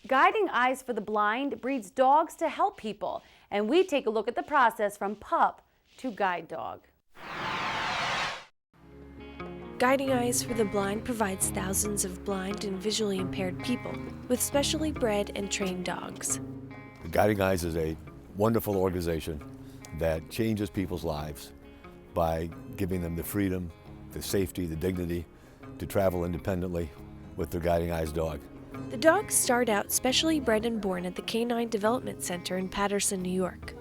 Guiding Eyes for the Blind breeds dogs to help people, and we take a look at the process from pup to guide dog. Guiding Eyes for the Blind provides thousands of blind and visually impaired people with specially bred and trained dogs. Guiding Eyes is a wonderful organization that changes people's lives by giving them the freedom, the safety, the dignity to travel independently with their Guiding Eyes dog. The dogs start out specially bred and born at the Canine Development Center in Paterson, New York.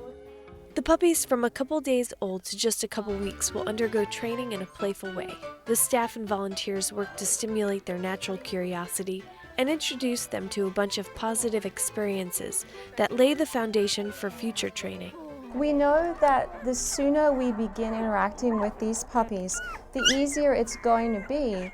The puppies from a couple days old to just a couple weeks will undergo training in a playful way. The staff and volunteers work to stimulate their natural curiosity and introduce them to a bunch of positive experiences that lay the foundation for future training. We know that the sooner we begin interacting with these puppies, the easier it's going to be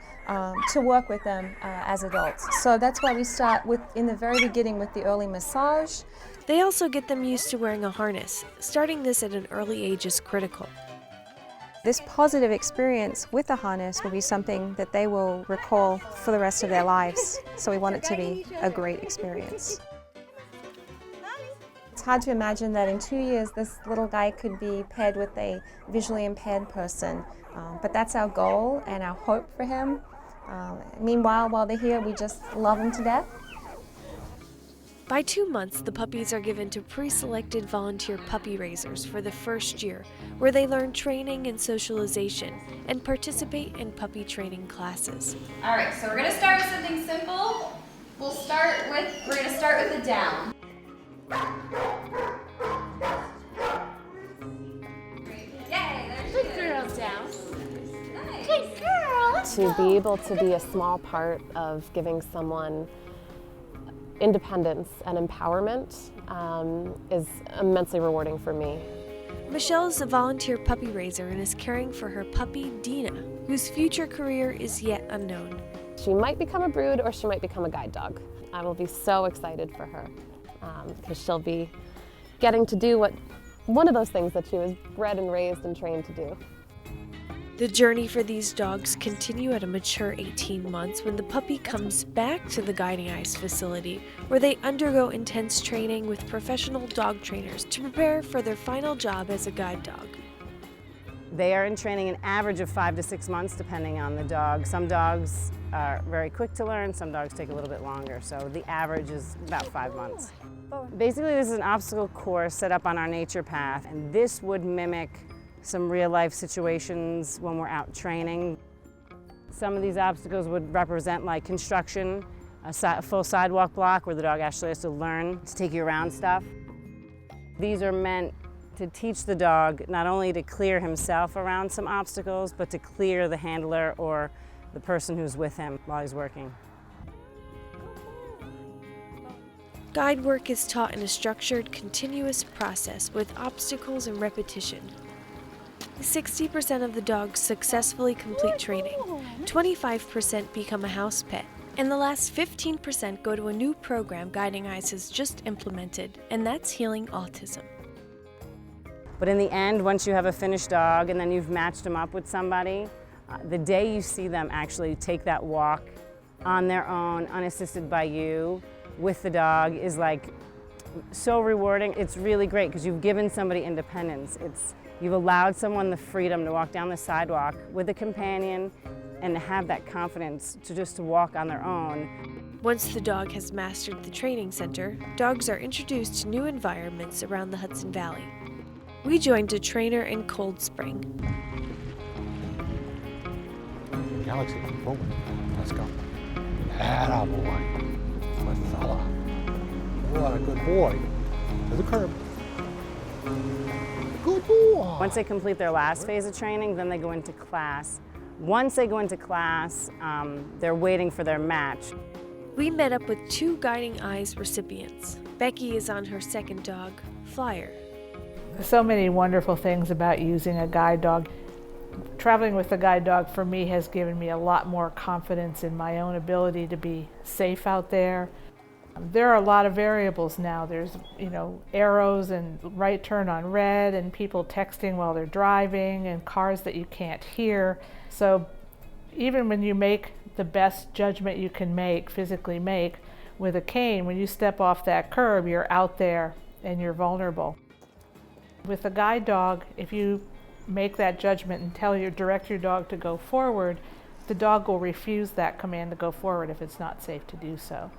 to work with them as adults. So that's why we start in the very beginning with the early massage. They also get them used to wearing a harness. Starting this at an early age is critical. This positive experience with the harness will be something that they will recall for the rest of their lives. So we want it to be a great experience. It's hard to imagine that in 2 years this little guy could be paired with a visually impaired person, but that's our goal and our hope for him. Meanwhile, while they're here, we just love them to death. By 2 months, the puppies are given to pre-selected volunteer puppy raisers for the first year, where they learn training and socialization and participate in puppy training classes. All right, so we're gonna start with something simple. We're gonna start with a down. To be able to be a small part of giving someone independence and empowerment is immensely rewarding for me. Michelle is a volunteer puppy raiser and is caring for her puppy, Dina, whose future career is yet unknown. She might become a brood or she might become a guide dog. I will be so excited for her because she'll be getting to do one of those things that she was bred and raised and trained to do. The journey for these dogs continue at a mature 18 months when the puppy comes back to the Guiding Eyes facility, where they undergo intense training with professional dog trainers to prepare for their final job as a guide dog. They are in training an average of 5 to 6 months depending on the dog. Some dogs are very quick to learn, some dogs take a little bit longer, so the average is about 5 months. Basically, this is an obstacle course set up on our nature path, and this would mimic some real-life situations when we're out training. Some of these obstacles would represent like construction, a full sidewalk block where the dog actually has to learn to take you around stuff. These are meant to teach the dog not only to clear himself around some obstacles, but to clear the handler or the person who's with him while he's working. Guide work is taught in a structured, continuous process with obstacles and repetition. 60% of the dogs successfully complete training, 25% become a house pet, and the last 15% go to a new program Guiding Eyes has just implemented, and that's healing autism. But in the end, once you have a finished dog and then you've matched them up with somebody, the day you see them actually take that walk on their own, unassisted by you, with the dog is like so rewarding. It's really great because you've given somebody independence. You've allowed someone the freedom to walk down the sidewalk with a companion and to have that confidence to just walk on their own. Once the dog has mastered the training center, dogs are introduced to new environments around the Hudson Valley. We joined a trainer in Cold Spring. Galaxy, come forward. Let's go. Atta boy. Good fella. What a good boy. To the curb. Good boy. Once they complete their last phase of training, then they go into class. Once they go into class, they're waiting for their match. We met up with 2 Guiding Eyes recipients. Becky is on her second dog, Flyer. So many wonderful things about using a guide dog. Traveling with a guide dog for me has given me a lot more confidence in my own ability to be safe out there. There are a lot of variables now. There's, arrows and right turn on red and people texting while they're driving and cars that you can't hear. So even when you make the best judgment you can physically make, With a cane, when you step off that curb, you're out there and you're vulnerable. With a guide dog, if you make that judgment and direct your dog to go forward, the dog will refuse that command to go forward if it's not safe to do so.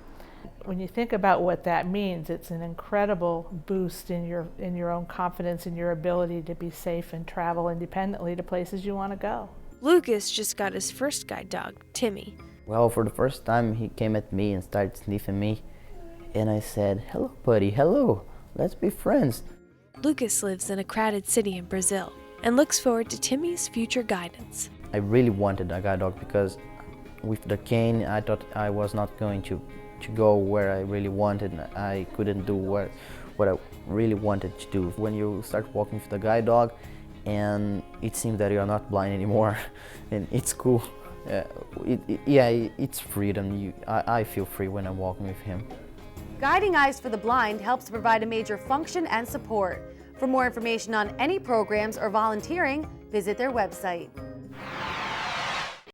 When you think about what that means, it's an incredible boost in your own confidence and your ability to be safe and travel independently to places you want to go. Lucas just got his first guide dog, Timmy. Well, for the first time he came at me and started sniffing me, and I said, "Hello buddy, hello, let's be friends." Lucas lives in a crowded city in Brazil and looks forward to Timmy's future guidance. I really wanted a guide dog because with the cane I thought I was not going to go where I really wanted, and I couldn't do what I really wanted to do. When you start walking with the guide dog and it seems that you're not blind anymore and it's cool. It's freedom. I feel free when I'm walking with him. Guiding Eyes for the Blind helps to provide a major function and support. For more information on any programs or volunteering, visit their website.